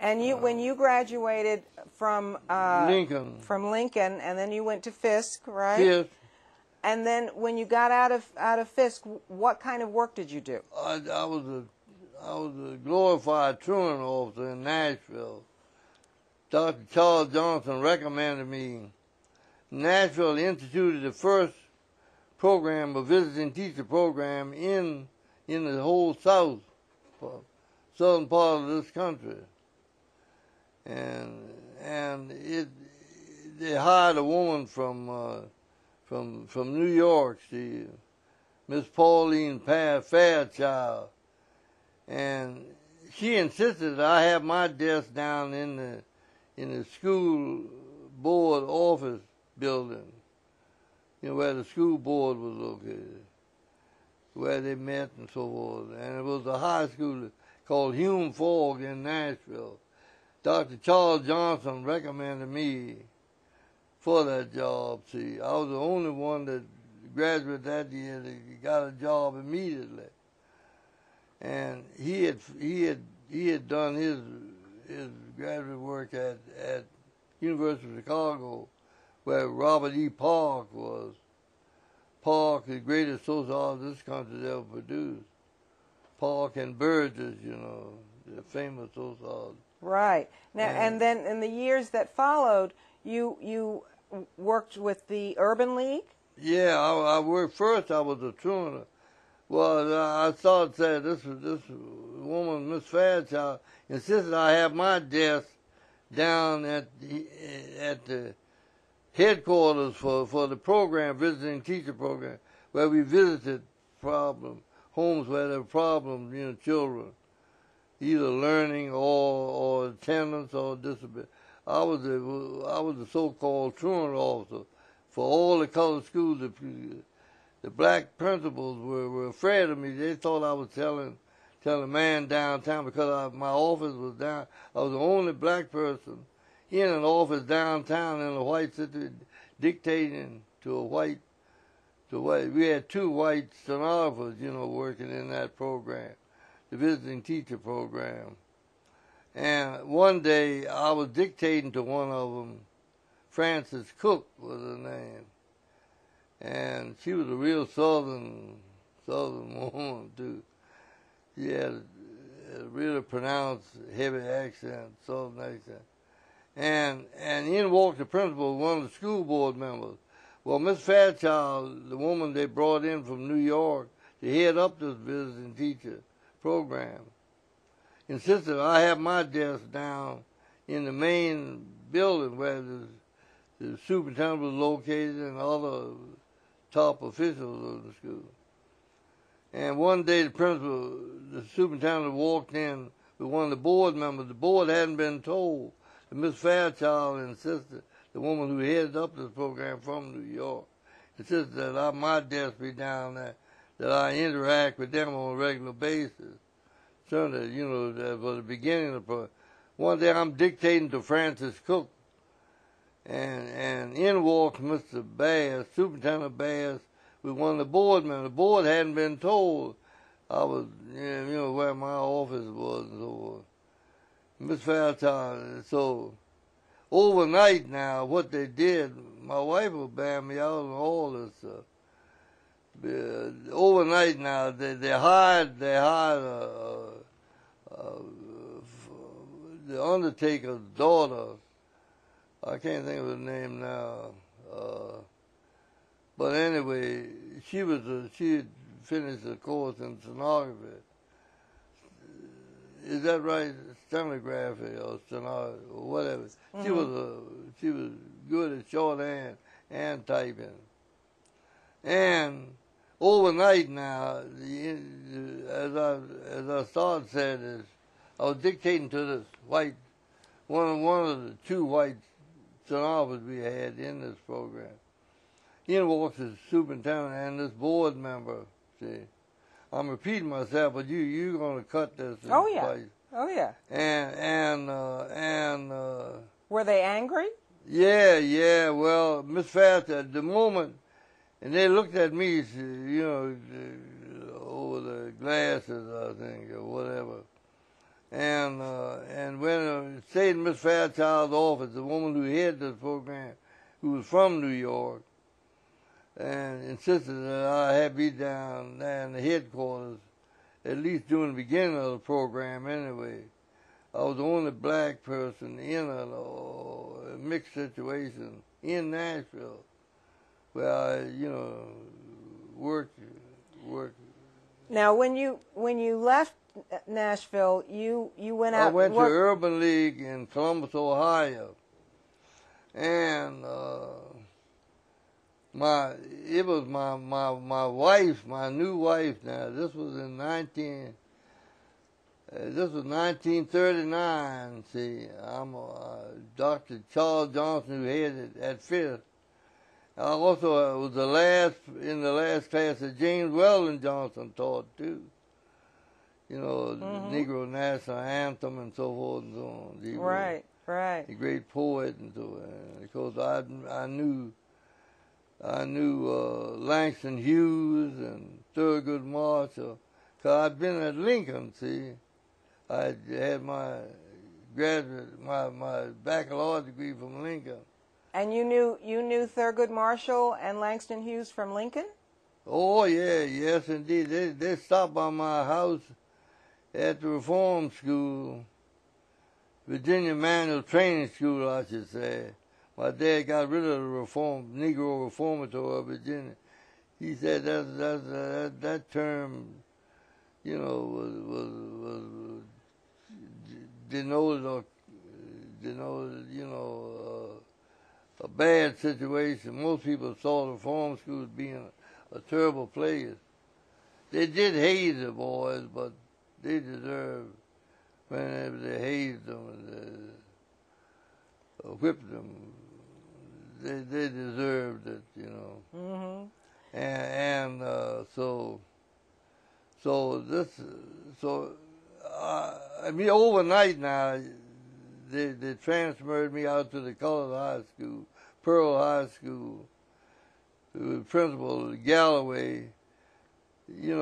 And when you graduated from Lincoln. And then you went to Fisk, right? Fisk. And then when you got out of Fisk, what kind of work did you do? I was a glorified truant officer in Nashville. Dr. Charles Johnson recommended me. Nashville instituted the first program, a visiting teacher program in the whole southern part of this country. And they hired a woman from New York, Miss Pauline Fairchild, and she insisted that I have my desk down in the school board office building, where the school board was located, where they met and so forth. And it was a high school called Hume Fogg in Nashville. Dr. Charles Johnson recommended me for that job. See, I was the only one that graduated that year that got a job immediately. And he had done his graduate work at University of Chicago, where Robert E. Park was. Park, the greatest sociologist this country ever produced. Park and Burgess, the famous sociologists. Right. Now, and then in the years that followed, you worked with the Urban League? Yeah, I worked first. I was a truant. Well, I started saying this woman, Miss Fairchild, insisted I have my desk down at the headquarters for the program, visiting teacher program, where we visited homes where there were problems, children, either learning or attendance or disability. I was the so-called truant officer for all the colored schools. The black principals were afraid of me. They thought I was telling a man downtown because my office was down. I was the only black person in an office downtown in a white city dictating to a white. We had two white stenographers, working in that program, the visiting teacher program. And one day I was dictating to one of them. Frances Cook was her name. And she was a real southern woman, too. She had a really pronounced, heavy accent, southern accent. And in walked the principal, one of the school board members. Well, Miss Fairchild, the woman they brought in from New York to head up this visiting teacher program, insisted I have my desk down in the main building where the superintendent was located and other top officials of the school. And one day the superintendent walked in with one of the board members. The board hadn't been told that Miss Fairchild insisted, the woman who headed up this program from New York, insisted that my desk be down there, that I interact with them on a regular basis. Certainly, that was the beginning of the program. One day I'm dictating to Frances Cook, and in walks Mr. Bass, Superintendent Bass, with one of the board members. The board hadn't been told I was, where my office was and so forth. Miss Fairchild, so overnight now, what they did, my wife will bear me out on all this stuff. Overnight now, they hired the undertaker's daughter. I can't think of her name now. But anyway, she had finished the course in stenography. Is that right? Stenography or stenography or whatever. Mm-hmm. She was good at shorthand and typing. And overnight now, as I started saying this, I was dictating to this white, one of the two white stenographers we had in this program. In walks the superintendent and this board member. See, I'm repeating myself, but you're going to cut this. Oh yeah. Place. Oh yeah. And were they angry? Yeah. Well, Miss Fairchild, at the moment, and they looked at me, over the glasses, I think, or whatever. And when I stayed in Miss Fairchild's office, the woman who headed this program, who was from New York, and insisted that I had be down there in the headquarters, at least during the beginning of the program anyway. I was the only black person in a mixed situation in Nashville where I, worked. Now, when you left Nashville, you went out. I went to Urban League in Columbus, Ohio, and it was my wife, my new wife. Now this was 1939. See, I'm Dr. Charles Johnson, who headed at Fifth. I also was in the last class that James Weldon Johnson taught too. The Negro National Anthem and so forth and so on. Right. A great poet and so on. Because I knew Langston Hughes and Thurgood Marshall. Cause I'd been at Lincoln. See, I had my baccalaureate degree from Lincoln. And you knew Thurgood Marshall and Langston Hughes from Lincoln? Oh yeah, yes indeed. They stopped by my house at the Reform School, Virginia Manual Training School, I should say. My dad got rid of the Negro Reformatory of Virginia. He said that term, was denoted, a bad situation. Most people saw the Reform School as being a terrible place. They did hate the boys, but they deserved, whenever they hazed them and whipped them, they deserved it, Mm-hmm. And overnight now, they transferred me out to the colored high school, Pearl High School. The principal, Galloway, in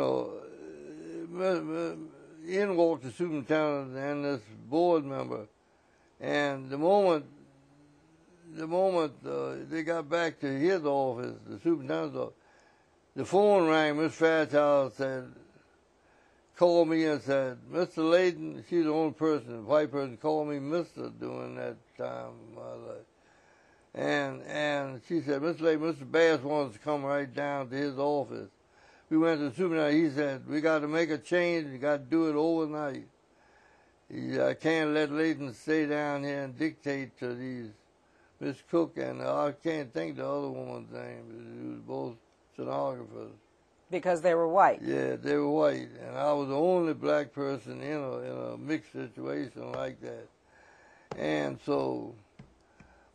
walked the superintendent and this board member, and the moment they got back to his office, the superintendent's office, the phone rang. Miss Fairchild called me and said, "Mr. Layton," she's the only person, white person, called me Mr. during that time of my life. And she said, "Mr. Layton, Mr. Bass wants to come right down to his office." We went to the superintendent. He said, "We got to make a change. You got to do it overnight. I can't let Layton stay down here and dictate to these Miss Cook and I can't think the other woman's name. It was both stenographers." Because they were white. Yeah, they were white, and I was the only black person in a mixed situation like that. And so,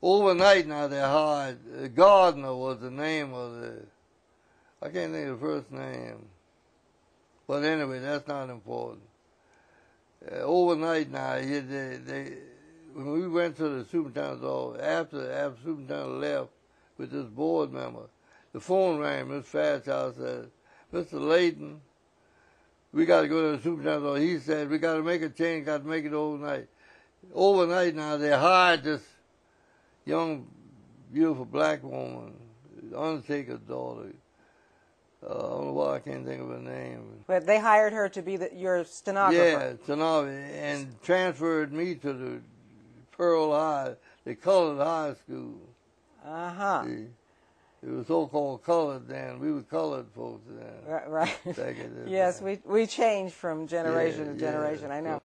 overnight now they hired, Gardner was the name of I can't think of the first name. But anyway, that's not important. Overnight now, when we went to the superintendent's office, after the superintendent left with this board member, the phone rang. Miss Fairchild said, "Mr. Layton, we got to go to the superintendent's office." He said, "We got to make a change, got to make it overnight." Overnight now, they hired this young, beautiful black woman, Undertaker's daughter. I don't know why I can't think of her name. But they hired her to be your stenographer. Yeah, stenographer, and transferred me to the Pearl High, the colored high school. Uh-huh. See? It was so-called colored then. We were colored folks then. Right. Back at this Yes, time. we changed from generation to generation, I know.